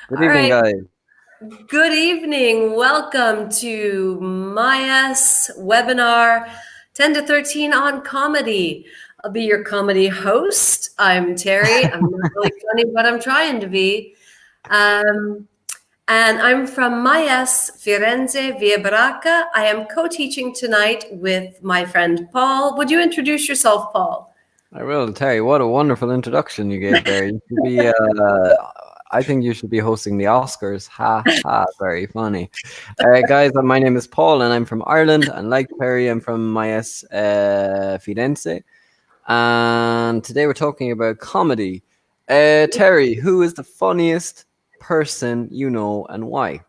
Good All evening, right. guys. Good evening. Welcome to Maya's webinar 10 to 13 on comedy. I'll be your comedy host. I'm Terry. I'm not really funny, but I'm trying to be. Um, and I'm from Maya's Firenze Via Baracca. I am co-teaching tonight with my friend Paul. Would you introduce yourself, Paul? I will tell you what a wonderful introduction you gave there. You should be, I think you should be hosting the Oscars. Ha ha, very funny. Guys, my name is Paul and I'm from Ireland. And like Perry, I'm from Mayes Firenze. And today we're talking about comedy. Terry, who is the funniest person you know and why?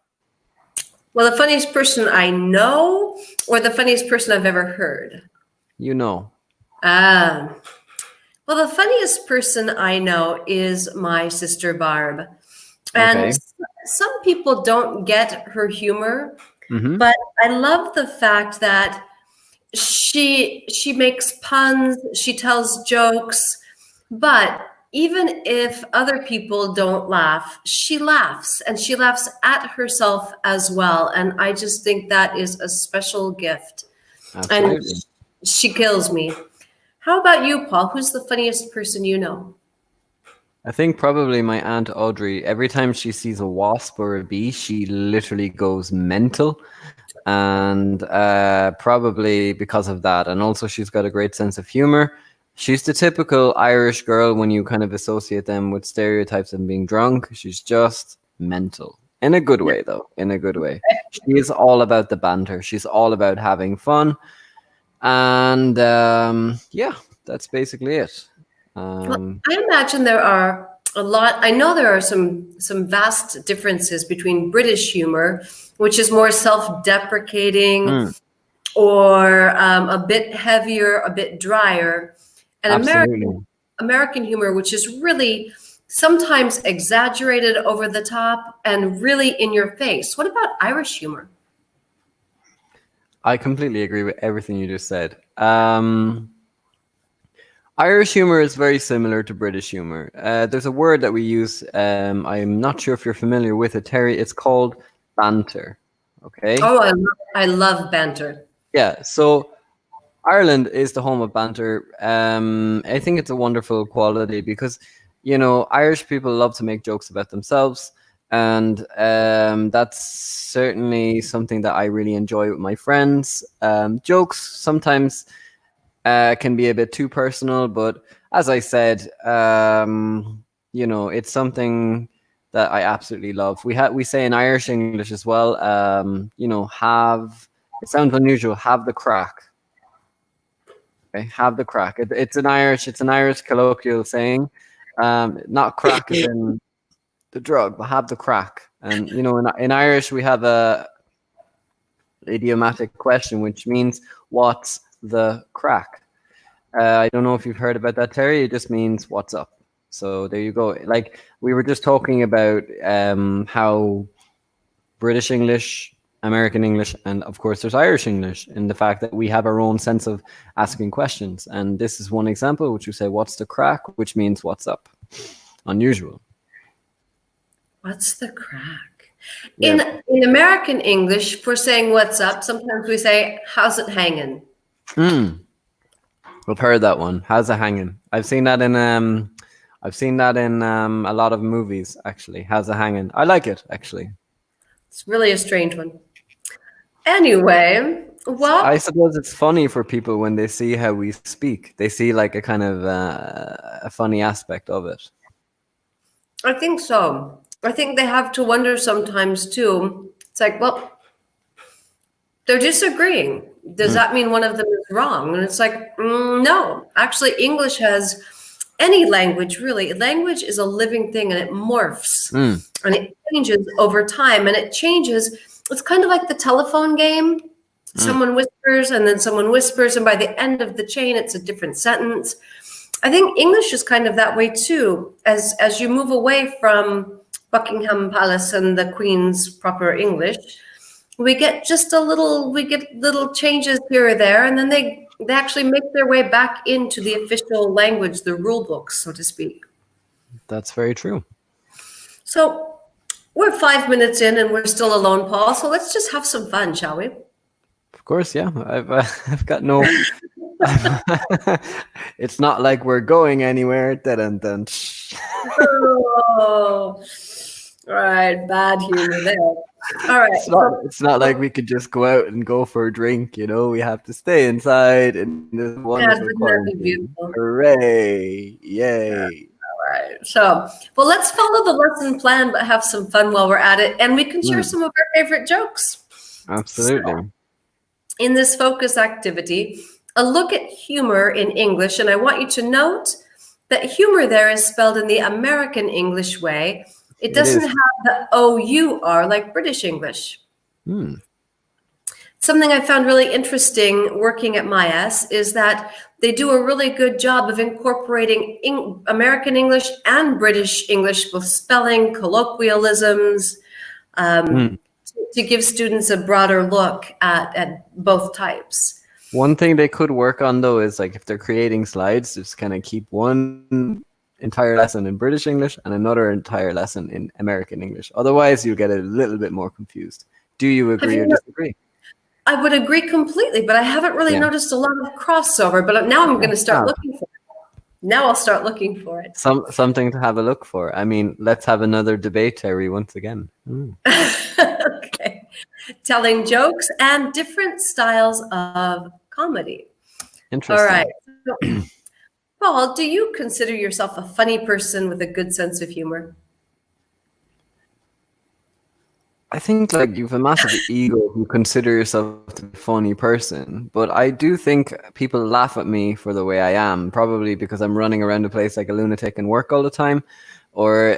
Well, the funniest person I know or the funniest person I've ever heard? You know. Ah. Well, the funniest person I know is my sister Barb. And Okay. some people don't get her humor, Mm-hmm. but I love the fact that she makes puns, she tells jokes, but even if other people don't laugh, she laughs and she laughs at herself as well. And I just think that is a special gift. And Absolutely. she kills me. How about you, Paul? Who's the funniest person you know? I think probably my Aunt Audrey, every time she sees a wasp or a bee, she literally goes mental. And probably because of that. And also, she's got a great sense of humor. She's the typical Irish girl when you kind of associate them with stereotypes of being drunk. She's just mental. In a good way, though. In a good way. She is all about the banter. She's all about having fun. And yeah, that's basically it. Well, Um, I imagine there are a lot. I know there are some vast differences between British humor, which is more self-deprecating mm, or a bit heavier, a bit drier, and American absolutely. American humor, which is really sometimes exaggerated over the top and really in your face. What about Irish humor? I completely agree with everything you just said. Irish humor is very similar to British humor. There's a word that we use. I'm not sure if you're familiar with it, Terry. It's called banter. Okay. Oh, I love banter. Yeah. So Ireland is the home of banter. I think it's a wonderful quality because, Irish people love to make jokes about themselves. And that's certainly something that I really enjoy with my friends. Jokes sometimes can be a bit too personal, but as I said, it's something that I absolutely love. We say in Irish English as well, have it sounds unusual, have the crack. Okay, have the crack. It's an Irish colloquial saying. Not crack as in the drug, but have the crack. And in Irish we have a idiomatic question, which means what's the crack? I don't know if you've heard about that, Terry. It just means what's up. So there you go. Like we were just talking about how British English, American English, and of course there's Irish English, and the fact that we have our own sense of asking questions. And this is one example, which we say, "What's the crack?" which means what's up. Unusual. What's the crack? Yeah. In American English, for saying what's up, sometimes we say, how's it hanging? Mm, we've heard that one. How's it hanging? I've seen that in a lot of movies. Actually, how's it hanging? I like it actually. It's really a strange one. Anyway, I well, suppose it's funny for people when they see how we speak. They see like a kind of a funny aspect of it. I think so. I think they have to wonder sometimes too. It's like, well, they're disagreeing. Does Mm, that mean one of them is wrong? And it's like, no. Actually, English has any language really. Language is a living thing and it morphs mm, and it changes over time and it changes. It's kind of like the telephone game. mm. Someone whispers and then someone whispers, and by the end of the chain, it's a different sentence. I think English is kind of that way too. As you move away from Buckingham Palace and the Queen's proper English, we get little changes here or there, and then they actually make their way back into the official language, the rule books, so to speak. That's very true. So We're 5 minutes in and we're still alone, Paul. So let's just have some fun, shall we? Of course, yeah. I've got no. It's not like we're going anywhere. Dun, dun. Oh, all right. Bad humor there. All right. It's not. It's not like we could just go out and go for a drink. You know, we have to stay inside in this God, wonderful wouldn't that be quarantine. beautiful? Hooray! Yay! All right. So, well, let's follow the lesson plan, but have some fun while we're at it. And we can share Mm, some of our favorite jokes. So, absolutely. in this focus activity, a look at humor in English. And I want you to note that humor there is spelled in the American English way. It It doesn't is. have the O-U-R like British English. Hmm. Something I found really interesting working at MyS is that they do a really good job of incorporating American English and British English with spelling, colloquialisms, um, Hmm. to give students a broader look at both types. One thing they could work on though is like if they're creating slides, just kind of keep one entire lesson in British English and another entire lesson in American English. Otherwise, you'll get a little bit more confused. Do you Have agree or you? disagree? I would agree completely, but I haven't really Yeah. noticed a lot of crossover. But now I'm Yeah. going to start looking for it. Now I'll start looking for it. Something to have a look for. I mean, let's have another debate, Terry, once again. Okay. Telling jokes and different styles of comedy. All right. Interesting. So, Paul, do you consider yourself a funny person with a good sense of humor? I think like you've a massive ego if you consider yourself to be a funny person, but I do think people laugh at me for the way I am, probably because I'm running around the place like a lunatic and work all the time, or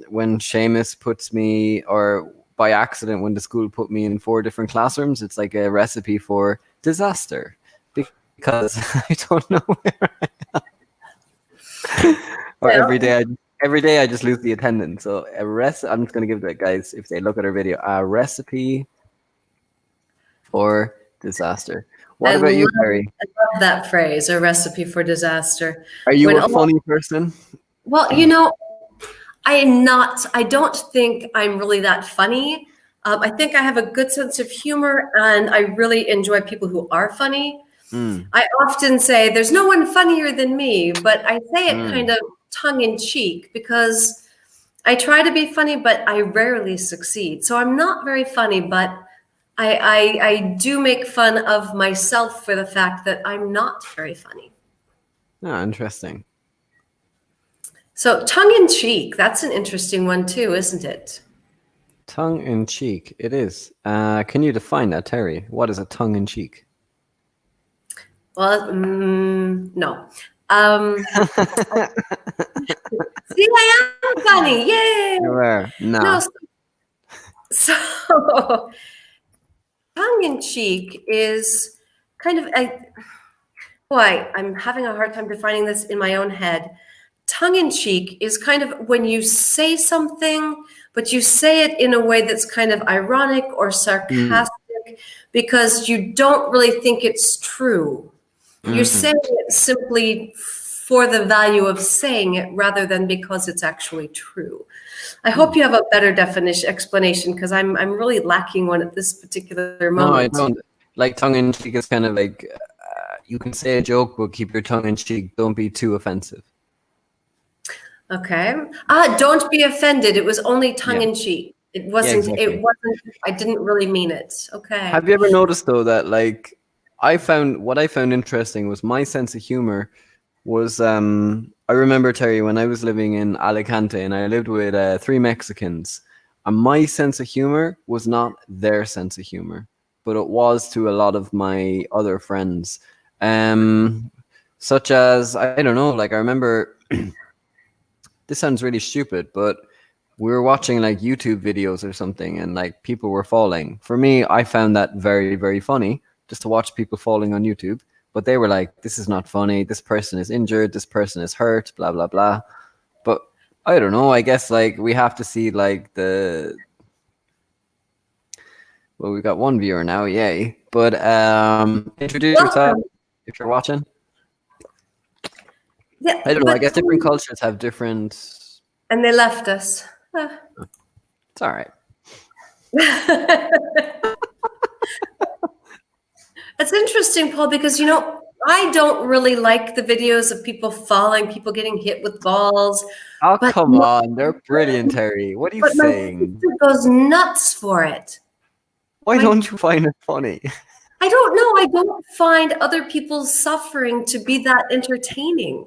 when Seamus puts me, or by accident when the school put me in 4 different classrooms, it's like a recipe for disaster because I don't know where or Yeah. every day I just lose the attendance. So I'm just gonna give the guys, if they look at our video, a recipe for disaster. What about you, Terry? I love that phrase, a recipe for disaster. Are you When a funny person? well, I don't think I'm really that funny. I think I have a good sense of humor and I really enjoy people who are funny. Mm, I often say there's no one funnier than me, but I say it kind mm. of tongue in cheek because I try to be funny, but I rarely succeed. So I'm not very funny, but I do make fun of myself for the fact that I'm not very funny. Ah, interesting. So tongue in cheek, that's an interesting one too, isn't it? Tongue in cheek. It is. Can you define that, Terry? What is a tongue in cheek? Well, no. See, I am funny. Yay! You are. No, Nah. so tongue in cheek is kind of boy, I'm having a hard time defining this in my own head. Tongue in cheek is kind of when you say something, but you say it in a way that's kind of ironic or Mm, sarcastic because you don't really think it's true. You're mm, saying it simply for the value of saying it rather than because it's actually true. I hope mm. you have a better definition explanation because I'm really lacking one at this particular No, I moment. don't. Like tongue in cheek is kind of like you can say a joke, but keep your tongue in cheek. Don't be too offensive. Okay. Don't be offended. It was only tongue Yeah. in cheek. It Yeah, wasn't, exactly. I didn't really mean it. Okay. Have you ever noticed though that like what I found interesting was my sense of humor was I remember Terry when I was living in Alicante and I lived with 3 Mexicans, and my sense of humor was not their sense of humor, but it was to a lot of my other friends. Um Such as I don't know, like I remember this sounds really stupid, but we were watching like YouTube videos or something and like people were falling. For me, I found that very, very funny just to watch people falling on YouTube. But they were like, this is not funny. This person is injured. This person is hurt, blah, blah, blah. But I don't know. I guess like we have to see like well, we've got one viewer now. Yay. But introduce yourself Welcome. if you're watching. Yeah, I don't know. I but guess different cultures have different. and they left us. It's all right. It's interesting, Paul, because I don't really like the videos of people falling, people getting hit with balls, Oh, but come on. They're brilliant, Terry. What are you my saying? sister goes nuts for it. Why My don't you find it funny? I don't know. I don't find other people's suffering to be that entertaining.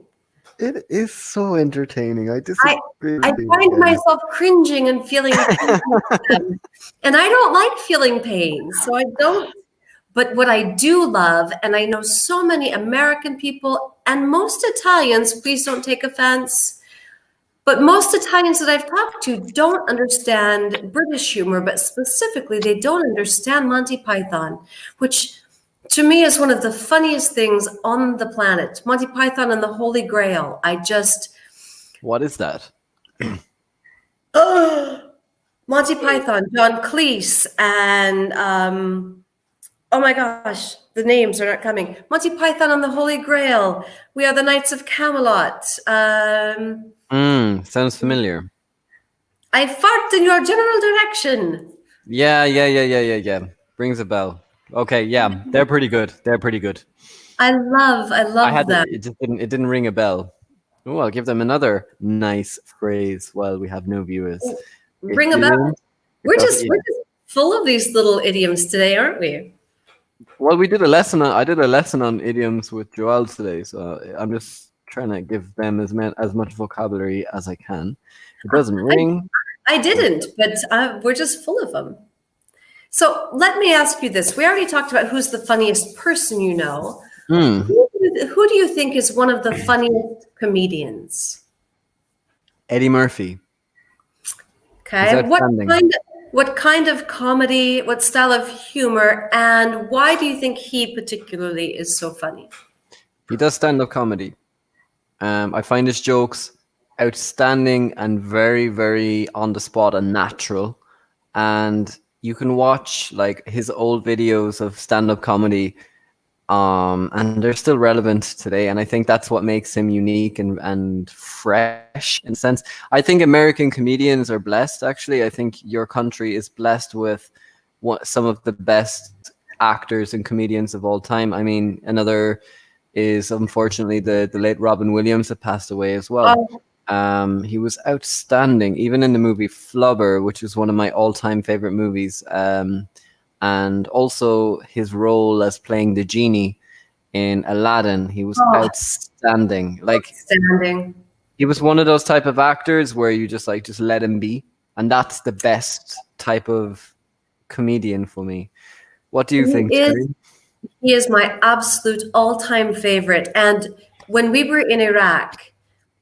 It is so entertaining. I I disagree I with you find again. myself cringing and feeling pain with them. And I don't like feeling pain. So I don't. But what I do love, and I know so many American people and most Italians, please don't take offense, but most Italians that I've talked to don't understand British humor, but specifically, they don't understand Monty Python, which to me is one of the funniest things on the planet. Monty Python and the Holy Grail. I just, What is that? Monty Python, John Cleese, and oh my gosh, the names are not coming. Monty Python and the Holy Grail. We are the Knights of Camelot. Sounds familiar. I fart in your general direction. Yeah. Brings a bell. Okay, yeah, they're pretty good. They're pretty good. I I love had them. it just didn't ring a bell. Oh, I'll give them another nice phrase while we have no viewers. Ring a bell. Yeah. We're just full of these little idioms today, aren't we? Well, we did a lesson on I did a lesson on idioms with Joel today, so I'm just trying to give them as much vocabulary as I can. If it doesn't I, ring. I didn't, but we're just full of them. So let me ask you this. We already talked about who's the funniest person you know. Hmm. Who do you think is one of the funniest comedians? Eddie Murphy. He's Okay. outstanding. What kind of comedy, what style of humor, and why do you think he particularly is so funny? He does stand-up comedy. I find his jokes outstanding and very, very on the spot and natural. And you can watch like his old videos of stand-up comedy, and they're still relevant today. And I think that's what makes him unique and fresh in a sense. I think American comedians are blessed. Actually, I think your country is blessed with some of the best actors and comedians of all time. I mean, another is unfortunately the late Robin Williams that passed away as well. Oh, He was outstanding, even in the movie Flubber, which is one of my all-time favorite movies. And also his role as playing the genie in Aladdin, he was oh, outstanding. Like outstanding. he was one of those type of actors where you just let him be, and that's the best type of comedian for me. What do you He think, is Terry? he is my absolute all-time favorite. And when we were in Iraq,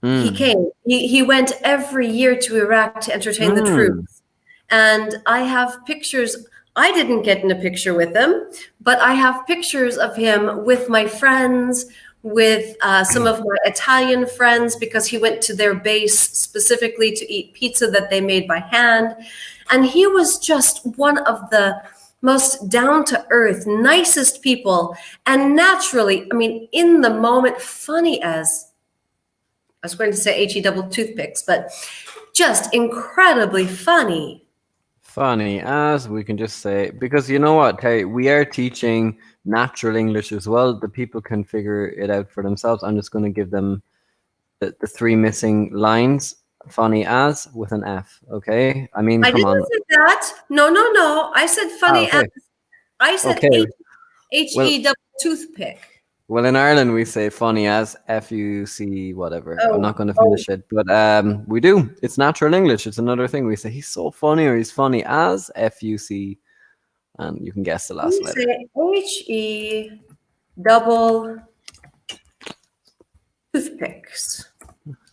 he Mm. came. He went every year to Iraq to entertain the Mm. troops. And I have pictures. I didn't get in a picture with him, but I have pictures of him with my friends, with some of my Italian friends, because he went to their base specifically to eat pizza that they made by hand. And he was just one of the most down to earth, nicest people. And naturally, I mean, in the moment, funny as I was going to say HE double toothpicks, but just incredibly funny. Funny as we can just say, because you know what, Terry, we are teaching natural English as well. The people can figure it out for themselves. I'm just going to give them the three missing lines. Funny as with an F. Okay, I mean, I come didn't on. say that. No, no, no. I said Ah, funny as okay, I said okay. H Well, E double toothpick. well, in Ireland we say funny as FUC whatever. I'm not Oh, going to oh. finish it, but we do. It's natural English. It's another thing we say. He's so funny, or he's funny as FUC, and you can guess the last You letter. say HE double toothpicks.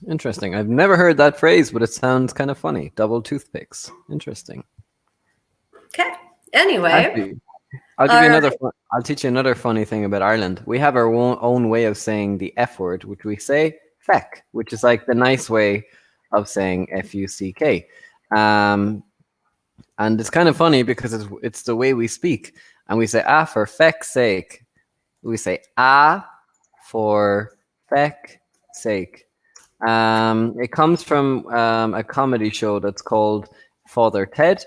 Interesting. I've never heard that phrase, but it sounds kind of funny. Double toothpicks. Interesting. Okay. Anyway, Actually, I'll give all you right. another. I'll teach you another funny thing about Ireland. We have our own way of saying the F word, which we say feck, which is like the nice way of saying FUCK. Um, and it's kind of funny because it's the way we speak, and we say ah for feck's sake. We say ah for feck's sake. It comes from a comedy show that's called Father Ted.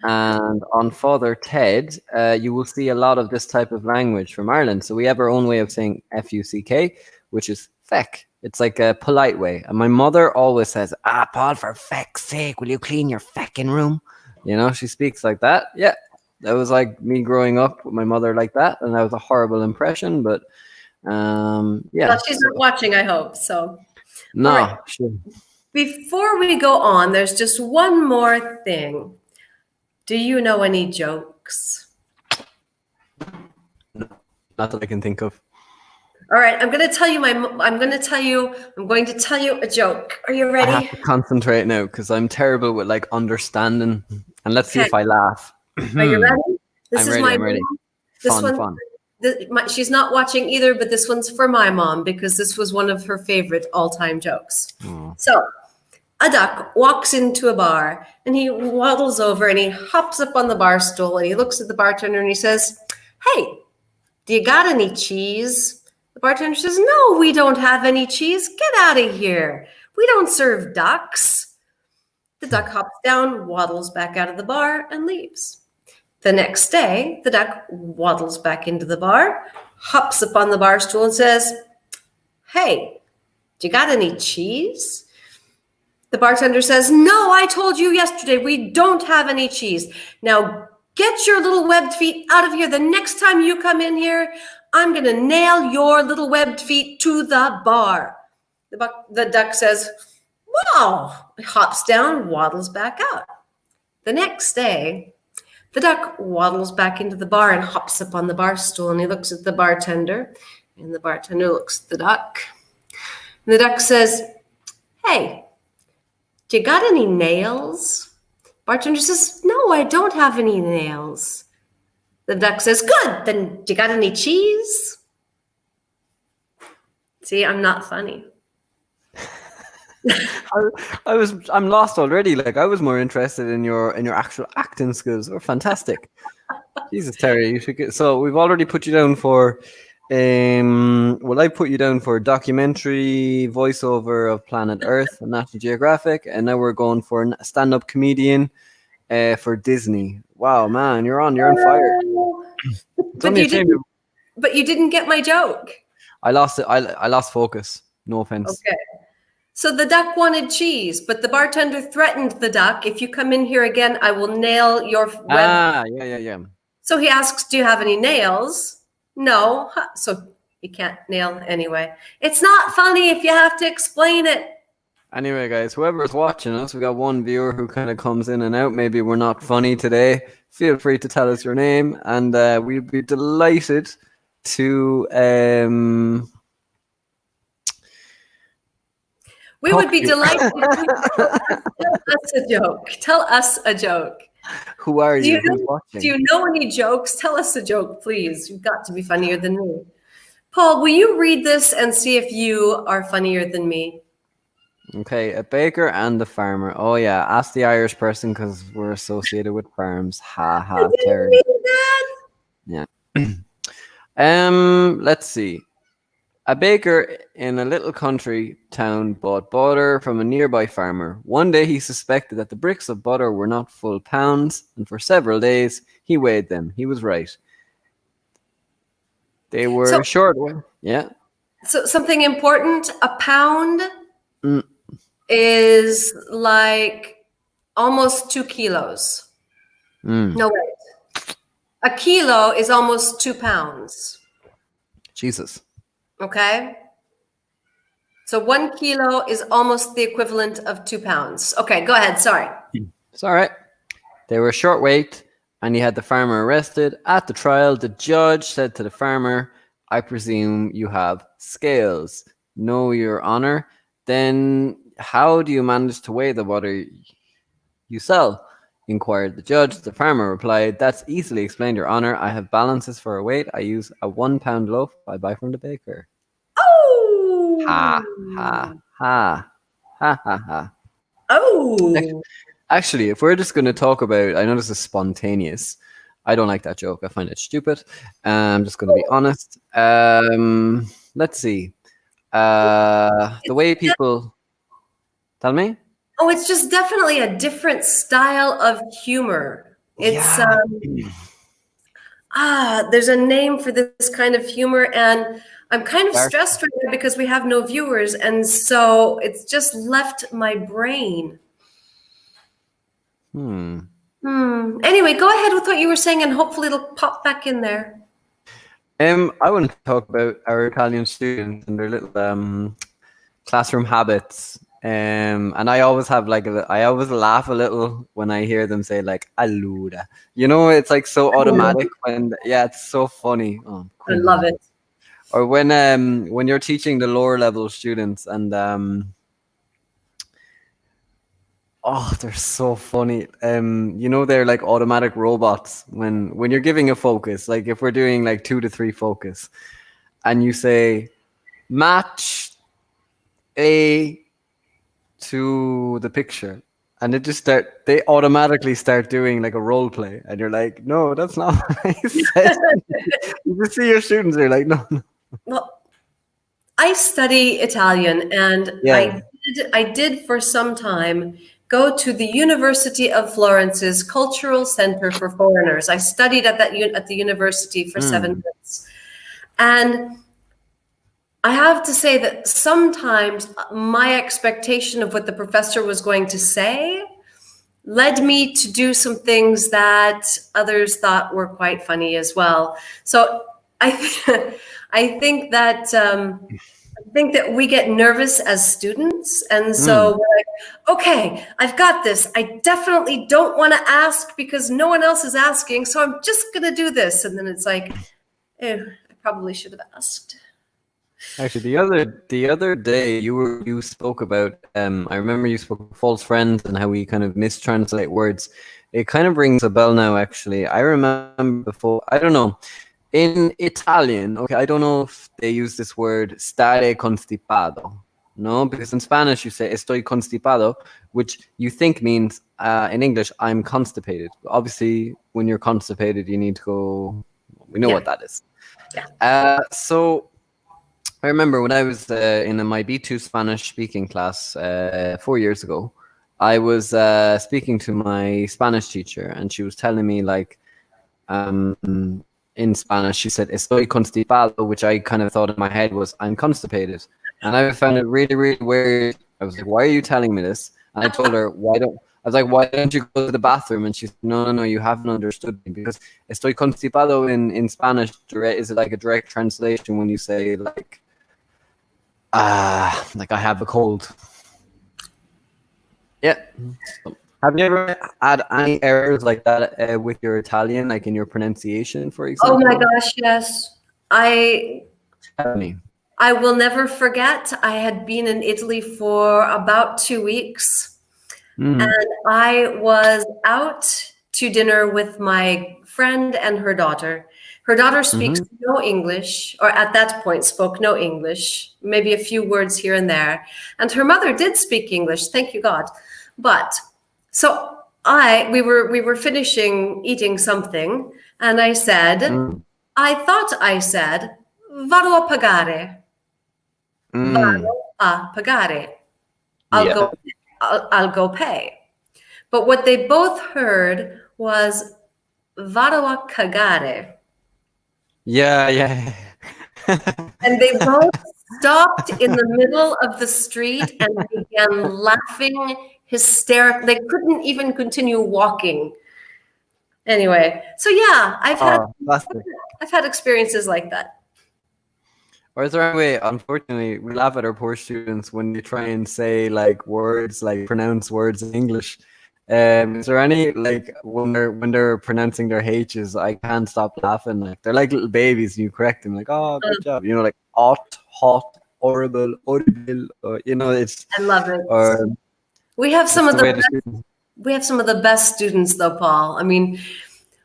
And on Father Ted, you will see a lot of this type of language from Ireland. So we have our own way of saying Fuck, which is feck. It's like a polite way. And my mother always says, Paul, for feck's sake, will you clean your fecking room? You know, she speaks like that. Yeah, that was like me growing up with my mother like that. And that was a horrible impression. But Well, yeah, she's so not watching, I hope. So, all right. no, sure. Before we go on, there's just one more thing. Do you know any jokes? No, not that I can think of. All right, I'm going to tell you a joke. Are you I have ready? to concentrate now because I'm terrible with like understanding. And let's see Okay. if I laugh. Are you I'm ready? This is ready. my I'm ready. mom. This Fun, one, fun. she's not watching either, but this one's for my mom because this was one of her favorite all-time jokes. Oh. So, a duck walks into a bar and he waddles over and he hops up on the bar stool and he looks at the bartender and he says, "Hey, do you got any cheese?" The bartender says, "No, we don't have any cheese. Get out of here. We don't serve ducks." The duck hops down, waddles back out of the bar, and leaves. The next day, the duck waddles back into the bar, hops up on the bar stool, and says, "Hey, do you got any cheese?" The bartender says, "No, I told you yesterday we don't have any cheese. Now get your little webbed feet out of here. The next time you come in here, I'm going to nail your little webbed feet to the bar." The duck says, "Wow," hops down, waddles back out. The next day, the duck waddles back into the bar and hops up on the bar stool and he looks at the bartender. And the bartender looks at the duck. And the duck says, "Hey, do you got any nails?" Bartender says, "No, I don't have any nails." The duck says, "Good, then do you got any cheese?" See, I'm not funny. I'm lost already. Like I was more interested in your actual acting skills. They're fantastic. Jesus, Terry, you should get. So we've already put you down for. Well, I put you down for documentary voiceover of Planet Earth and National Geographic, and now we're going for a stand-up comedian for Disney. Wow, man, you're on fire. It's But only a you shame didn't. But you didn't get my joke. I lost it. I lost focus. No offense. Okay. So the duck wanted cheese, but the bartender threatened the duck, "If you come in here again, I will nail your web." Yeah. So he asks, "Do you have any nails?" "No." Huh. So he can't nail anyway. It's not funny if you have to explain it. Anyway, guys, whoever's watching us, we got one viewer who kind of comes in and out. Maybe we're not funny today. Feel free to tell us your name, and we'd be delighted to We would be delighted if you tell us a joke. Tell us a joke. Who are you? Who's Do watching? you know any jokes? Tell us a joke, please. You've got to be funnier than me. Paul, will you read this and see if you are funnier than me? Okay, a baker and a farmer. Oh yeah, ask the Irish person because we're associated with farms. Ha I ha, didn't Terry. mean that. Yeah. Let's see. A baker in a little country town bought butter from a nearby farmer. One day he suspected that the bricks of butter were not full pounds, and for several days he weighed them. He was right. They So, were short. Yeah. so something important. A pound Mm, is like almost 2 kilos. mm. No, wait. A kilo is almost 2 pounds. Jesus. Okay. So 1 kilo is almost the equivalent of 2 pounds. Okay, go ahead. Sorry. It's all right. They were short weight, and he had the farmer arrested. At the trial, the judge said to the farmer, "I presume you have scales." "No, Your Honor." "Then how do you manage to weigh the butter you sell?" inquired the judge. The farmer replied, "That's easily explained, Your Honor. I have balances for a weight. I use a 1 pound loaf I buy from the baker." Ha, ha, Oh. ha, ha, ha, ha. Oh. Actually, if we're just going to talk about, I know this is spontaneous. I don't like that joke. I find it stupid. I'm just going to be honest. Let's see. The way people tell me. Oh, it's just definitely a different style of humor. It's Yeah. there's a name for this kind of humor, and I'm kind of Dark. stressed right now because we have no viewers, and so it's just left my brain. Hmm. Anyway, go ahead with what you were saying, and hopefully it'll pop back in there. I want to talk about our Italian students and their little classroom habits. And I always have like I always laugh a little when I hear them say like "allura." You know, it's like so automatic when yeah, it's so funny. Oh, I love quindi. it. Or when you're teaching the lower level students and oh, they're so funny. You know, they're like automatic robots when you're giving a focus. Like if we're doing like 2 to 3 focus, and you say match A to the picture, and they automatically start doing like a role play, and you're like, no, that's not what I said. You just see your students, they're like, no, no. Well, I study Italian, and Yeah. I did for some time go to the University of Florence's Cultural Center for Foreigners. I studied at the university for 7 months, and I have to say that sometimes my expectation of what the professor was going to say led me to do some things that others thought were quite funny as well. So I, I think that we get nervous as students, and so Mm. we're like, okay, I've got this. I definitely don't want to ask because no one else is asking, so I'm just gonna do this. And then it's like, I probably should have asked. Actually, the other day you spoke about I remember you spoke about false friends and how we kind of mistranslate words. It kind of rings a bell now. Actually, I remember before. I don't know. In Italian, okay, I don't know if they use this word "stare constipado." No, because in Spanish you say "estoy constipado," which you think means in English "I'm constipated." Obviously, when you're constipated, you need to go. We know Yeah, what that is. yeah. So I remember when I was in my B2 Spanish speaking class 4 years ago, I was speaking to my Spanish teacher, and she was telling me like in Spanish, she said "estoy constipado," which I kind of thought in my head was "I'm constipated," and I found it really, really weird. I was like, "Why are you telling me this?" And I told her, "Why don't?" I was like, "Why don't you go to the bathroom?" And she said, "No, no, no, you haven't understood me because estoy constipado in Spanish is like a direct translation when you say like I have a cold." Yeah. So, have you ever had any errors like that with your Italian, like in your pronunciation, for Oh my example? gosh, yes. I Tell me. I will never forget. I had been in Italy for about 2 weeks, Mm-hmm. and I was out to dinner with my friend and her daughter. Her daughter speaks Mm-hmm. no English, or at that point spoke no English, maybe a few words here and there. And her mother did speak English, thank you God. But so we were finishing eating something, and I said, Mm. I thought I said, vado a pagare. Mm. Vado a pagare. I'll Yeah. go, I'll go pay. But what they both heard was vado a cagare. Yeah. Yeah. And they both stopped in the middle of the street and began laughing hysterically. They couldn't even continue walking. Anyway, so yeah, Oh, classic. I've had experiences like that. Or is there any way? Unfortunately, we laugh at our poor students when they try and say like words, like pronounce words in English. Is there any like when they're pronouncing their H's? I can't stop laughing. Like they're like little babies, and you correct them like, "Oh, good job." You know, like hot, hot, horrible, horrible. Or you know, I love it. or We have some it's of the the way the best, students. we have some of the best students though, Paul. I mean,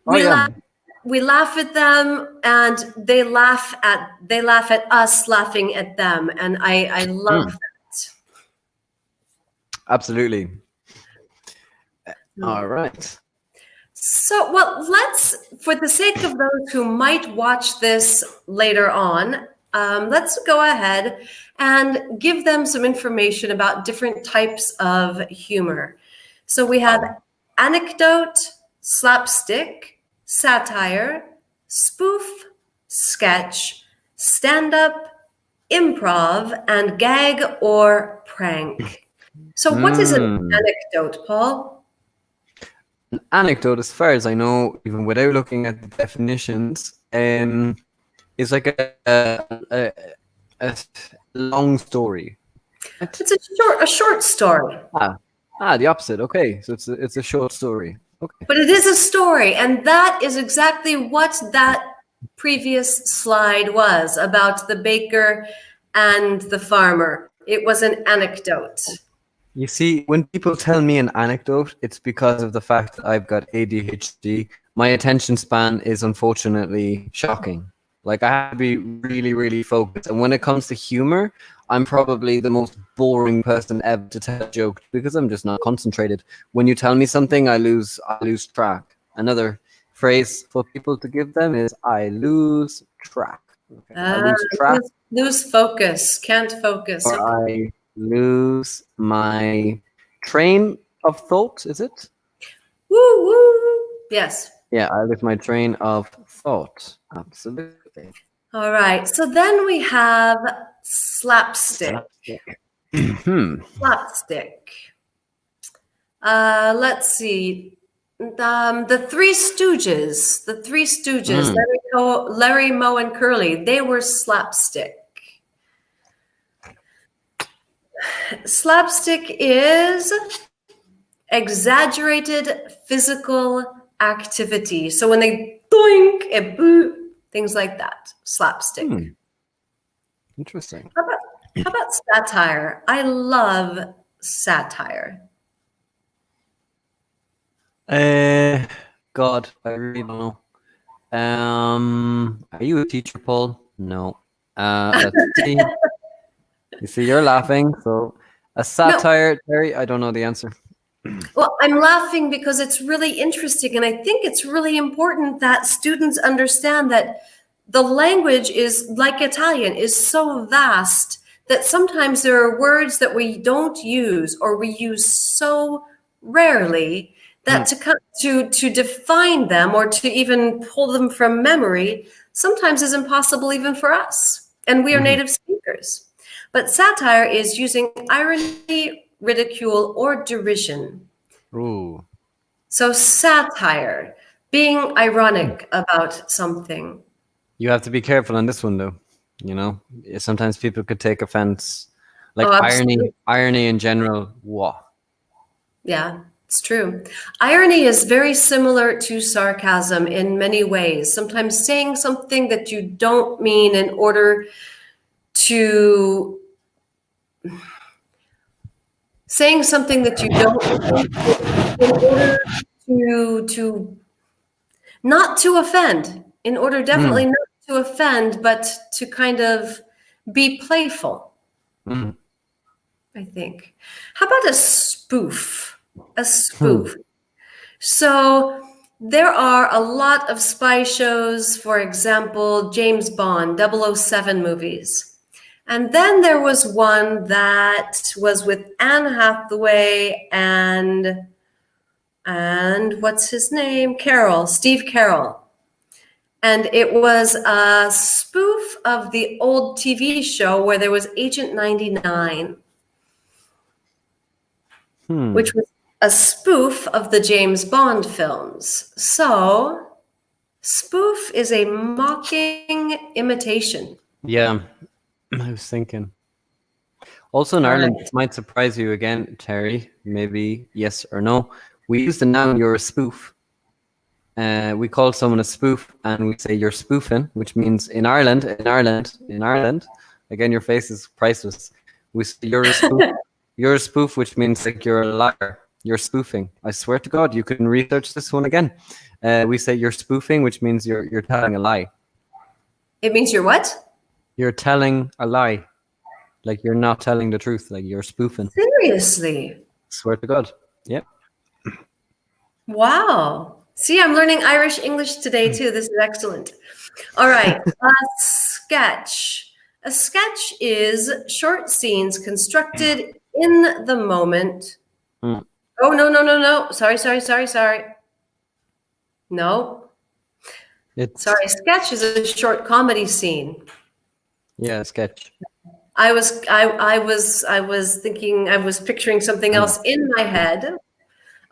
Oh we yeah. laugh we laugh at them, and they laugh at us laughing at them, and I love Mm, that. absolutely. Hmm. All right. So, well, let's, for the sake of those who might watch this later on, let's go ahead and give them some information about different types of humor. So we have Wow. anecdote, slapstick, satire, spoof, sketch, stand up, improv, and gag or prank. So, what is an Hmm. anecdote, Paul? An anecdote, as far as I know, even without looking at the definitions, is like a long story. Right? It's a short story. Ah, the opposite. Okay, so it's a short story. Okay. But it is a story, and that is exactly what that previous slide was about the baker and the farmer. It was an anecdote. You see, when people tell me an anecdote, it's because of the fact that I've got ADHD. My attention span is unfortunately shocking. Like, I have to be really, really focused. And when it comes to humor, I'm probably the most boring person ever to tell a joke because I'm just not concentrated. When you tell me something, I lose track. Another phrase for people to give them is I lose track. Okay, I Ah, lose track, lose focus, can't focus. or Okay. I lose my train of thought, is it? Woo woo. Yes. Yeah, I lose my train of thought. Absolutely. All right. So then we have slapstick. Slapstick. Hmm. Slapstick. Let's see. The Three Stooges. The Three Stooges. Mm. Larry, Moe, and Curly. They were slapstick. Slapstick is exaggerated physical activity. So when they doink, a boo, things like that. Slapstick. Hmm. Interesting. How about satire? I love satire. Uh, God, I really don't know. Are you a teacher, Paul? No. Let's see. You see, you're laughing. So, a No, satire, Terry. I don't know the answer. well, I'm laughing because it's really interesting, and I think it's really important that students understand that the language is like Italian is so vast that sometimes there are words that we don't use or we use so rarely that Hmm. to define them or to even pull them from memory sometimes is impossible even for us, and we are Mhm. native speakers. But satire is using irony, ridicule, or derision. Ooh. So satire, being ironic about something. You have to be careful on this one, though. You know, sometimes people could take offense, like Oh, absolutely. irony in general. Whoa. Yeah, it's true. Irony is very similar to sarcasm in many ways. Sometimes saying something that you don't mean in order to saying something that you don't mean in order to not to offend, in order definitely Mm. not to offend, but to kind of be playful, Mm. I think. How about a spoof? A Hmm. spoof. So there are a lot of spy shows, for example, James Bond, 007 movies. And then there was one that was with Anne Hathaway and what's his name? Steve Carroll. And it was a spoof of the old TV show where there was Agent 99, Hmm. which was a spoof of the James Bond films. So, spoof is a mocking imitation. Yeah, I was thinking. Also in All Ireland, right. this might surprise you again, Terry. Maybe yes or no. We use the noun "you're a spoof." We call someone a spoof, and we say "you're spoofing," which means in Ireland. Again, your face is priceless. We say "you're a spoof." You're a spoof, which means like you're a liar. You're spoofing. I swear to God, you can research this one again. We say you're spoofing, which means you're telling a lie. It means you're what? You're telling a lie. Like you're not telling the truth. Like you're spoofing. Seriously. Swear to God. Yep. Wow. See, I'm learning Irish English today too. This is excellent. All right. Sketch. A sketch is short scenes constructed in the moment. Mm. Oh, no, no, no, no. Sorry, sorry, sorry, sorry. No. It's Sorry, sketch is a short comedy scene. yeah, sketch. I was thinking, I was picturing something Stand up. else in my head.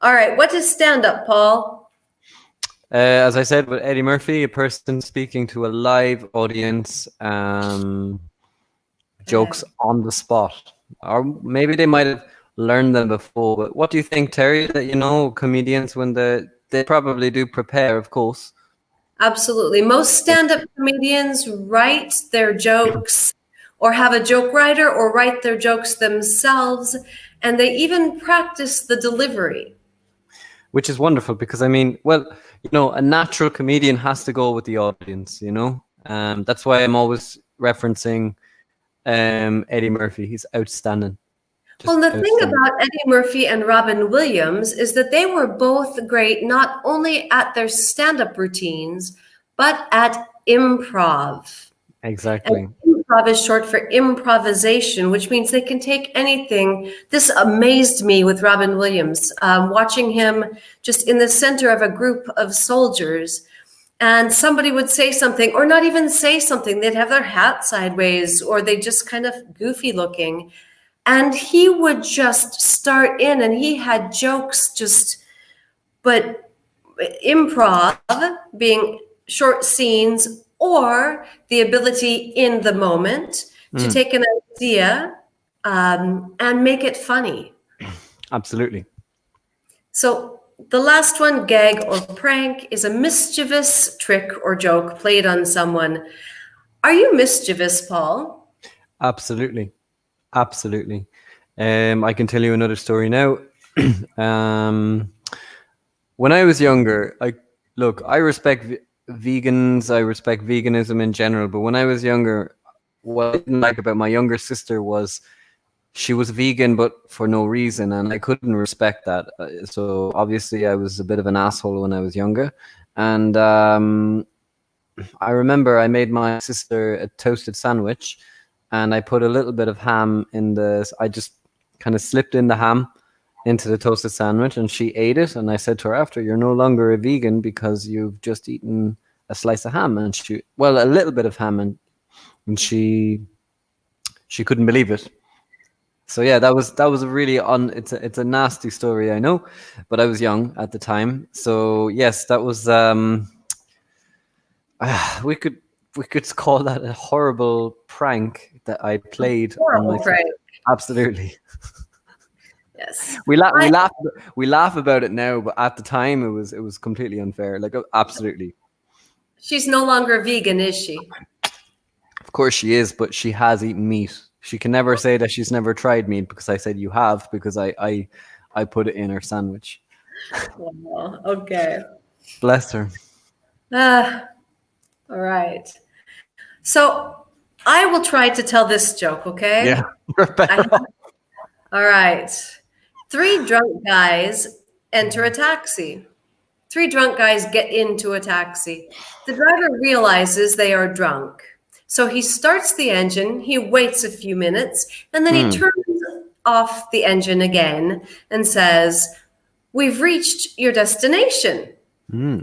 All right, what is stand up, Paul? As I said with Eddie Murphy, a person speaking to a live audience, jokes on the spot, or maybe they might have learned them before. But what do you think, Terry? That comedians when they probably do prepare, of course. Absolutely. Most stand-up comedians write their jokes or have a joke writer or write their jokes themselves, and they even practice the delivery. Which is wonderful because I mean, well, a natural comedian has to go with the audience. That's why I'm always referencing Eddie Murphy. He's outstanding, Well, just the thing outstanding. about Eddie Murphy and Robin Williams is that they were both great not only at their stand-up routines, but at improv. And Exactly. improv is short for improvisation, which means they can take anything. This amazed me with Robin Williams, watching him just in the center of a group of soldiers. And somebody would say something, or not even say something. They'd have their hat sideways, or they just kind of goofy looking. And he would just start in, and he had jokes but improv being short scenes or the ability in the moment to Mm, take an idea and make it funny. absolutely. So the last one, gag or prank, is a mischievous trick or joke played on someone. Are you mischievous, Paul? Absolutely. Absolutely. I can tell you another story now. um, when I was younger, I respect vegans. I respect veganism in general. But when I was younger, what I didn't like about my younger sister was she was vegan, but for no reason, and I couldn't respect that. So obviously, I was a bit of an asshole when I was younger, and I remember I made my sister a toasted sandwich, and I put a little bit of ham in the. I just kind of slipped in the ham into the toasted sandwich, and she ate it. And I said to her after, "You're no longer a vegan because you've just eaten a slice of ham." And a little bit of ham, and she couldn't believe it. So yeah, that was a really it's a nasty story, I know, but I was young at the time. So yes, that was we could call that a horrible prank that I played on my Horrible sister. prank. Absolutely. Yes. We laugh we I, laugh we laugh about it now, but at the time it was completely unfair. Like absolutely. she's no longer vegan, is she? Of course she is, but she has eaten meat. She can never say that she's never tried meat because I said you have because I put it in her sandwich. Wow. Okay. Bless her. Ah, all right. So I will try to tell this joke, Yeah, okay? we're I better have, off. all right. Three drunk guys enter a taxi. Three drunk guys get into a taxi. The driver realizes they are drunk. So he starts the engine, he waits a few minutes, and then he Hmm. turns off the engine again and says, "We've reached your destination." Hmm.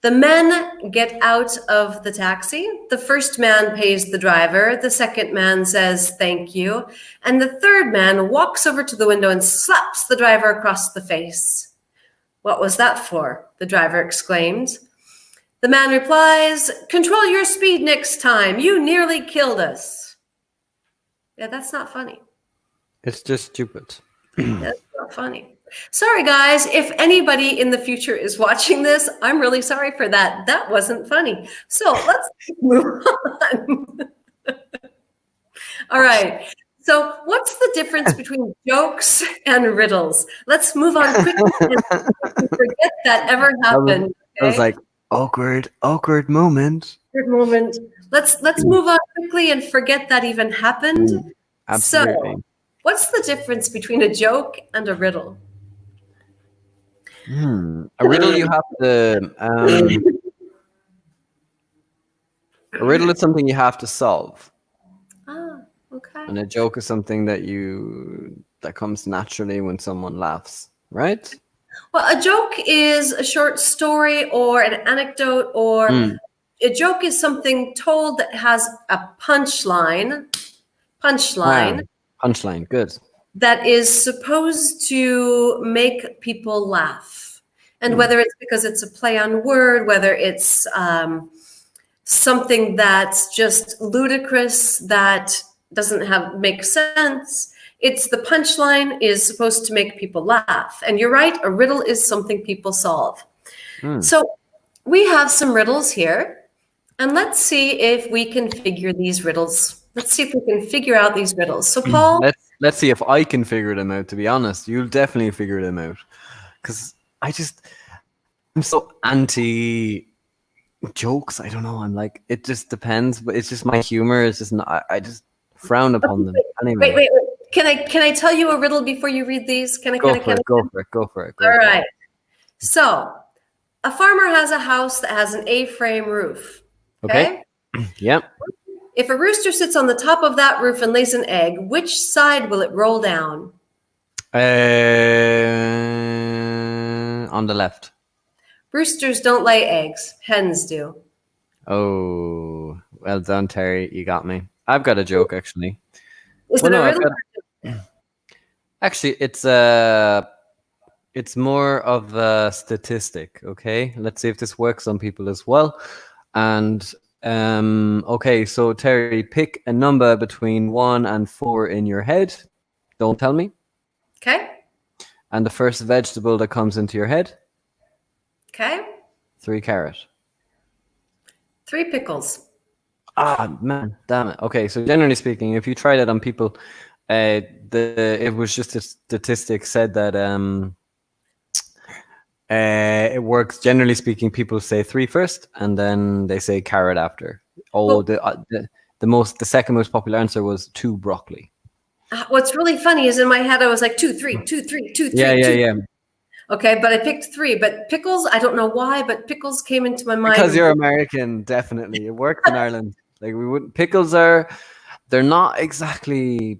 The men get out of the taxi. The first man pays the driver. The second man says thank you. And the third man walks over to the window and slaps the driver across the face. "What was that for?" the driver exclaimed. The man replies, "Control your speed next time. You nearly killed us." Yeah, that's not funny. It's just stupid. That's not funny. Sorry, guys. If anybody in the future is watching this, I'm really sorry for that. That wasn't funny. So let's move on. All right. So, what's the difference between jokes and riddles? Let's move on quickly and forget that ever That was happened. that was Okay. like awkward moment. Good moment. Let's Mm, move on quickly and forget that even happened. mm, So, absolutely. what's the difference between a joke and a riddle? A riddle you have to a riddle is something you have to solve. Okay. And a joke is something that comes naturally when someone laughs, right? Well, a joke is a short story or an anecdote, or Mm. a joke is something told that has a Ah, punchline punchline. Good. that is supposed to make people laugh. And Mm. whether it's because it's a play on word, whether it's something that's just ludicrous that doesn't have make sense, it's the punchline is supposed to make people laugh. And you're right, a riddle is something people solve. Mm. So we have some riddles here, and let's see if we can figure these riddles. Let's see if we can figure out these riddles. So Paul, Let's see if I can figure them out. To be honest, you'll definitely figure them out because I'm so anti jokes. I don't know. I'm like it just depends, but it's just my humor is just not. I just frown upon them. wait, Anyway, wait, wait. Can I tell you a riddle before you read these? Can I? Can go I? for Can it. I? Go for it. Go for it. Go All for it. right. So a farmer has a house that has an A-frame roof. Okay. Okay. Yep. If a rooster sits on the top of that roof and lays an egg, which side will it roll down? On the left. Roosters don't lay eggs. Hens do. Oh, well done, Terry. You got me. I've got a joke actually. Is Well, it a no, I've riddle? got actually. It's more of a statistic. Okay, let's see if this works on people as well. And okay, so Terry, pick a number between 1 and 4 in your head. Don't tell me. Okay. And the first vegetable that comes into your head, Okay. 3 carrot. 3 pickles. Ah, man, damn it. Okay, so generally speaking, if you try that on people, it was just a statistic said that it works. Generally speaking, people say 3 first, and then they say carrot after. Oh, Well, the second most popular answer was 2 broccoli. what's really funny is in my head I was like two, three, two, three, two, Yeah, three, yeah, two. yeah. Okay, but I picked 3. But pickles, I don't know why, but pickles came into my Because mind. you're American, definitely. It works in Ireland. Like we wouldn't pickles are they're not exactly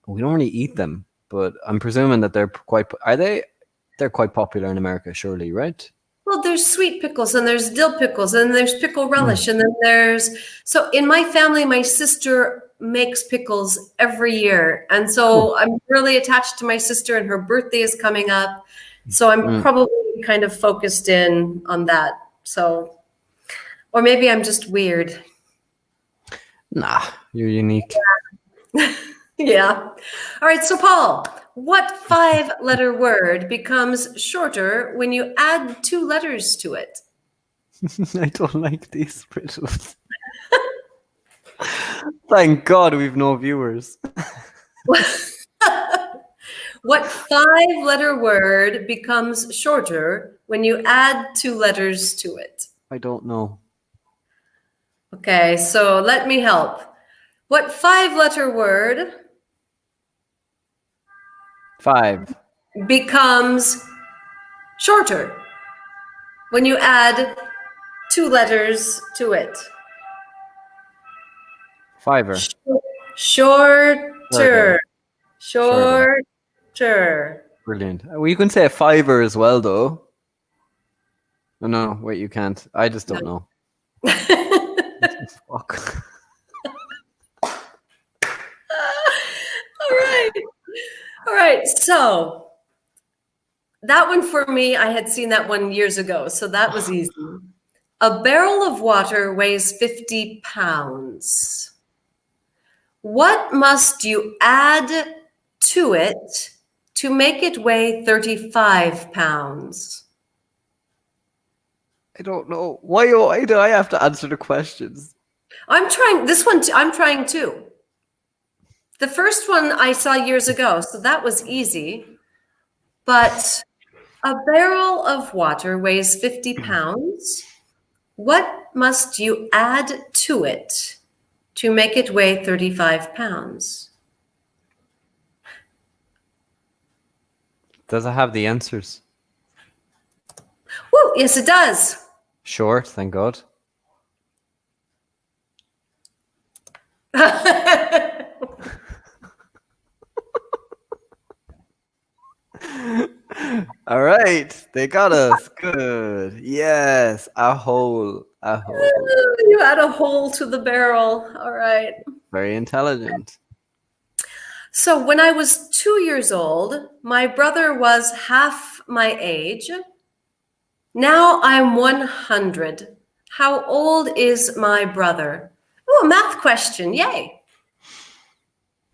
we don't really eat them, but I'm presuming that they're quite popular in America, surely, right? Well, there's sweet pickles and there's dill pickles and there's pickle Mm. relish and then there's so in my family my sister makes pickles every year. And Cool. so I'm really attached to my sister and her birthday is coming up. So I'm Mm. probably kind of focused in on that. So or maybe I'm just weird. Nah, you're unique. Yeah. All right, so Paul, what 5-letter word becomes shorter when you add 2 letters to it? I don't like these riddles. Thank God we've no viewers. What 5-letter word becomes shorter when you add 2 letters to it? I don't know. Okay, so let me help. What 5-letter word 5. becomes shorter when you add 2 letters to it? Fiver. Shorter. Shorter. Shorter. Shorter. Brilliant. Well, you can say a fiver as well, though. Oh, no, wait, you can't. I just don't know. Fuck. All right. All right. So that one for me, I had seen that one years ago. So that was easy. A barrel of water weighs 50 pounds. What must you add to it to make it weigh 35 pounds? I don't know. Why do I have to answer the questions? I'm trying this one. I'm trying too. The first one I saw years ago, so that was easy. But a barrel of water weighs 50 pounds. What must you add to it to make it weigh 35 pounds? Does it have the answers? Woo, yes, it does. Short, thank God. right. They got us. Good. Yes. A hole. A hole. You add a hole to the barrel. All right. Very intelligent. So when I was 2 years old, my brother was half my age. Now I'm 100. How old is my brother? Oh, a math question. Yay.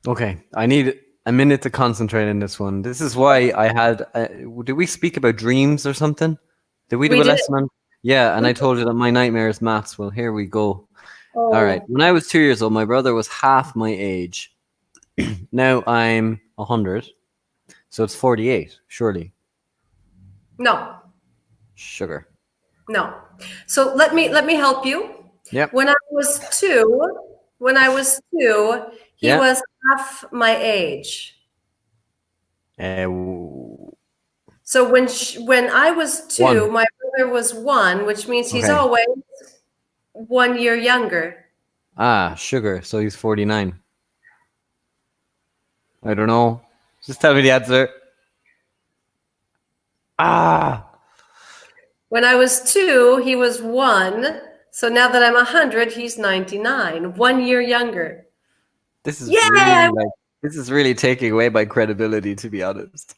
Okay. I need a minute to concentrate on this one. This is why I had. Did we speak about dreams or something? Did we do We a did. lesson on? Yeah, and We I did. told you that my nightmare is maths. Well, here we go. All right. Oh, When I was 2 years old, my brother was half my age. Now I'm 100, so it's 48. Surely, no. sugar. No. So let me help you. Yep. When I was two, he Yeah. was half my age. So when I was two, One. my brother was one, which means he's Okay. always 1 year younger. Ah, sugar. So he's 49. I don't know. Just tell me the answer. Ah, When I was two, he was one. So now that I'm 100, he's 99, 1 year younger. this is Yay! really like this is really taking away my credibility, to be honest.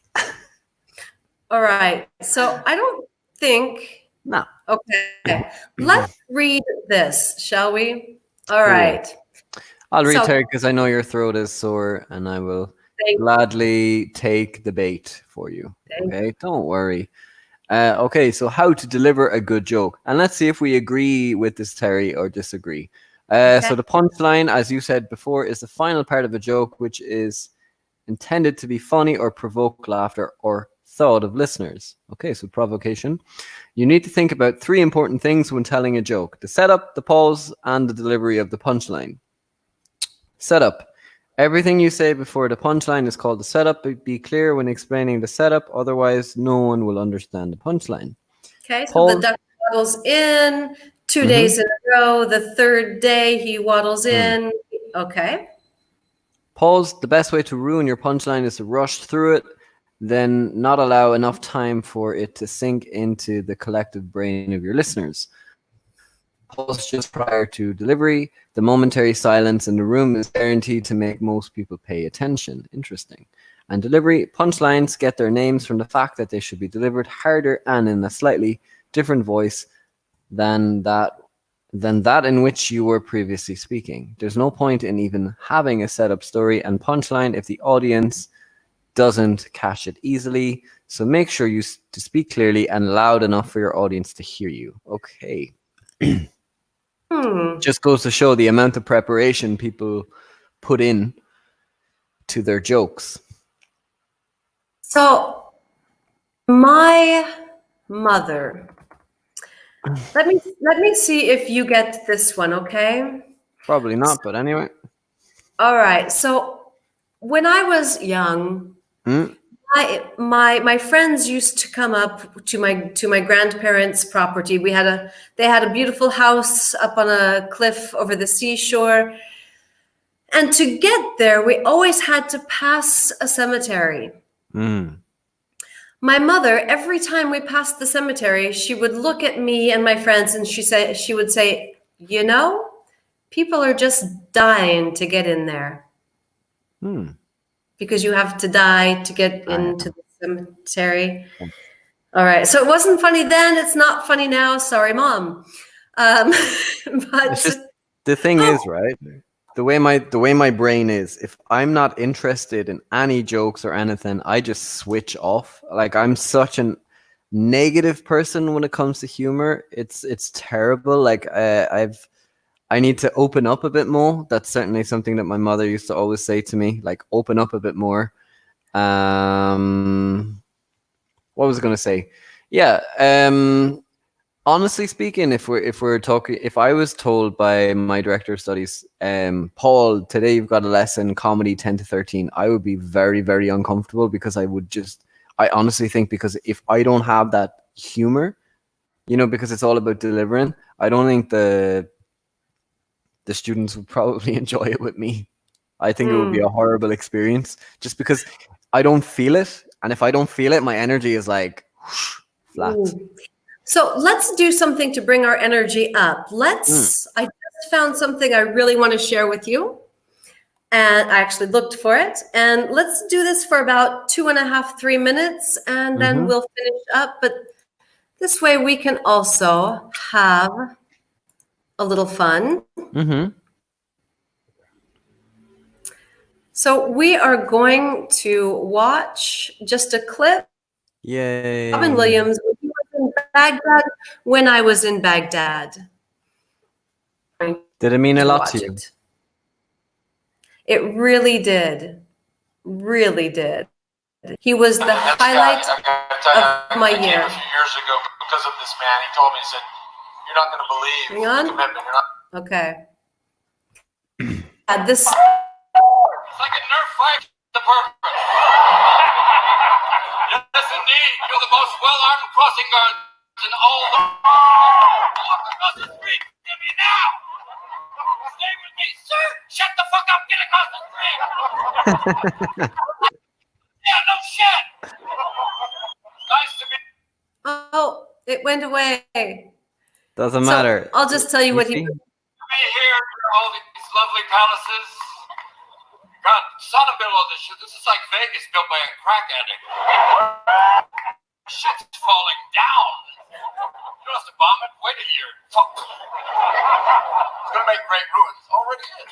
All right. So I don't think. No. Okay. Let's read this, shall we? All Cool. right. I'll read So Terry because I know your throat is sore, and I will thank, gladly take the bait for you. thank. Okay, don't worry. Okay, so how to deliver a good joke, and let's see if we agree with this, Terry, or disagree. Okay. So the punchline, as you said before, is the final part of a joke, which is intended to be funny or provoke laughter or thought of listeners. Okay, so provocation. You need to think about three important things when telling a joke: the setup, the pause, and the delivery of the punchline. Setup. Everything you say before the punchline is called the setup. Be clear when explaining the setup, otherwise, no one will understand the punchline. Okay. So the Pause. duck waddles in 2 days Mm-hmm. in a row. The third day he waddles Mm. in. Okay. Pause. The best way to ruin your punchline is to rush through it, then not allow enough time for it to sink into the collective brain of your listeners. Pause just prior to delivery. The momentary silence in the room is guaranteed to make most people pay attention. Interesting. And delivery. Punchlines get their names from the fact that they should be delivered harder and in a slightly different voice than that in which you were previously speaking. There's no point in even having a setup story and punchline if the audience doesn't catch it easily. So make sure to speak clearly and loud enough for your audience to hear you. Okay. Hmm. Just goes to show the amount of preparation people put in to their jokes. So my mother. Let me see if you get this one, okay? Probably not, but anyway. All right. So when I was young, Mm, my friends used to come up to my grandparents' property. They had a beautiful house up on a cliff over the seashore. And to get there, we always had to pass a cemetery. mm. My mother, every time we passed the cemetery, she would look at me and my friends and she would say, "You know, people are just dying to get in there Hmm. because you have to die to get I into the cemetery." All right. So it wasn't funny then. It's not funny now. Sorry, Mom. Um, It's but just the thing is, right? The way my brain is, if I'm not interested in any jokes or anything, I just switch off. Like I'm such a negative person when it comes to humor. It's terrible. Like I need to open up a bit more. That's certainly something that my mother used to always say to me, like open up a bit more. Um what was I going to say? Yeah, honestly speaking, if we're talking, if I was told by my director of studies, Paul, today you've got a lesson comedy 10 to 13, I would be very, very uncomfortable because I honestly think, because if I don't have that humor, because it's all about delivering, I don't think the students would probably enjoy it with me. I think it would be mm, a horrible experience just because I don't feel it. And if I don't feel it, my energy is like, flat. So let's do something to bring our energy up. I just found something I really want to share with you. And I actually looked for it. And let's do this for about 2.5, 3 minutes, and then Mm-hmm. we'll finish up. But this way we can also have a little fun. Mm-hmm. So we are going to watch just a clip. Robin Yay. Williams when he was in Baghdad, when I was in Baghdad. Did it mean a To lot to watch you? it. It really did. Really did. He was the highlight of my year. A few years ago because of this man. He told me, he said, "You're not going to believe the commitment. You're not." Okay. This. It's like a Nerf fight. The purpose. Yes, indeed. You're the most well-armed crossing guards in all the. Walk across the street. Get me now. Stay with me, sir. Shut the fuck up. Get across the street. Yeah, no shit. Nice to meet you. Oh, it went away. Doesn't So matter. I'll just tell you what he. Here, all these lovely palaces. God, Sodom built all this shit. This is like Vegas built by a crack addict. Shit's falling down. You don't have to bomb it. Wait a year. Fuck. It's gonna make great ruins. Already is.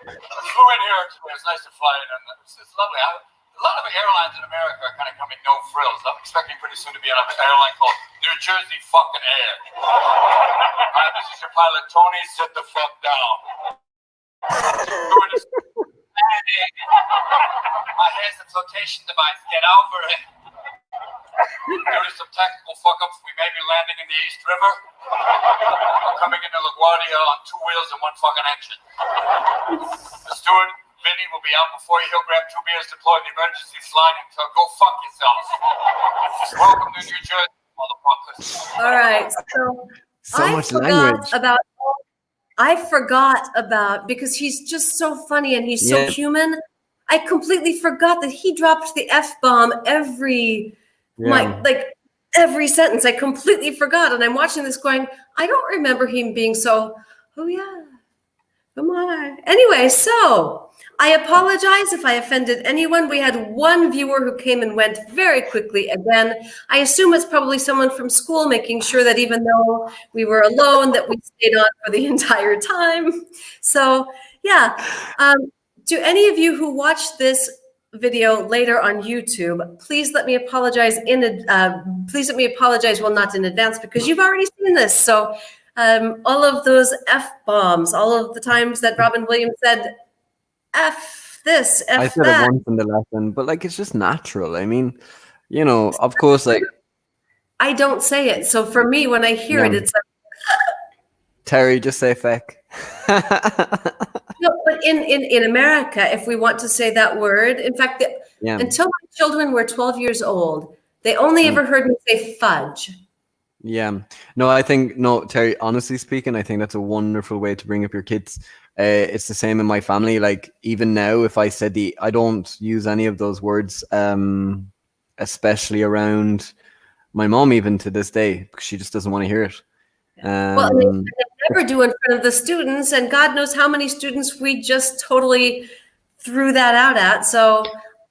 I flew in here. It's nice to fly in, and it's lovely. A lot of airlines in America are kind of coming no frills. I'm expecting pretty soon to be on an airline called New Jersey fucking Air. Alright, this is your pilot, Tony. Sit the fuck down. Doing this. My hair's a flotation device. Get over it. Due to some technical fuck-ups, we may be landing in the East River. We're coming into LaGuardia on 2 wheels and 1 fucking engine. The steward, Vinny, will be out before you. He'll grab 2 beers, deploy the emergency slide, and tell, go fuck yourselves. Welcome to New Jersey, motherfuckers. All right. So much language. I forgot about, because he's just so funny and he's so human. I completely forgot that he dropped the F-bomb every sentence. I completely forgot. And I'm watching this going, I don't remember him being so, oh yeah, come on. Anyway, so I apologize if I offended anyone. We had one viewer who came and went very quickly again. I assume it's probably someone from school making sure that even though we were alone, that we stayed on for the entire time. So yeah, to any of you who watched this video later on YouTube, please let me apologize well, not in advance, because you've already seen this. So all of those F-bombs, all of the times that Robin Williams said, F this, F I said that. it once in the lesson, but like, it's just natural. I mean, you know, of course, like, I don't say it. So for me, when I hear it, it's like, Terry, just say feck. no, but in America, if we want to say that word, in fact, until my children were 12 years old, they only ever heard me say fudge. Yeah. No, Terry, honestly speaking, I think that's a wonderful way to bring up your kids. It's the same in my family. Like, even now, if I said I don't use any of those words, especially around my mom, even to this day, because she just doesn't want to hear it. Well, they never do in front of the students, and God knows how many students we just totally threw that out at. So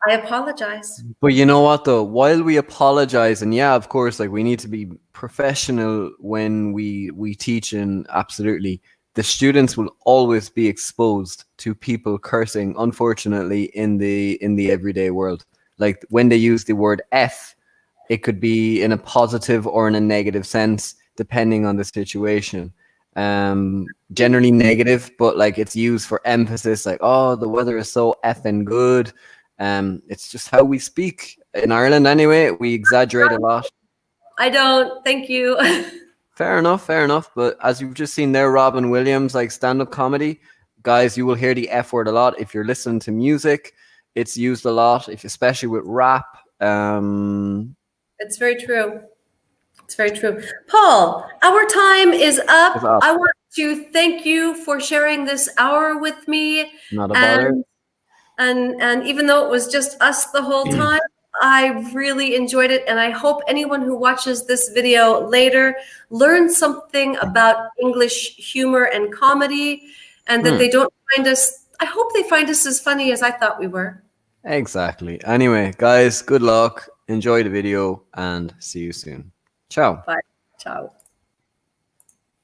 I apologize. But you know what, though? While we apologize, and yeah, of course, like, we need to be professional when we teach, and absolutely, the students will always be exposed to people cursing, unfortunately, in the everyday world. Like, when they use the word F, it could be in a positive or in a negative sense, depending on the situation. Generally negative, but like, it's used for emphasis, like, oh, the weather is so effing good. It's just how we speak in Ireland anyway. We exaggerate a lot. I don't. Thank you. Fair enough. But as you've just seen there, Robin Williams, like, stand-up comedy, guys, you will hear the F word a lot. If you're listening to music, it's used a lot, especially with rap. It's very true. It's very true. Paul, our time is up. I want to thank you for sharing this hour with me. Not a bother. And even though it was just us the whole time, I really enjoyed it, and I hope anyone who watches this video later learns something about English humor and comedy, and that they don't find us. I hope they find us as funny as I thought we were. Exactly. Anyway, guys, good luck. Enjoy the video and see you soon. Ciao. Bye. Ciao.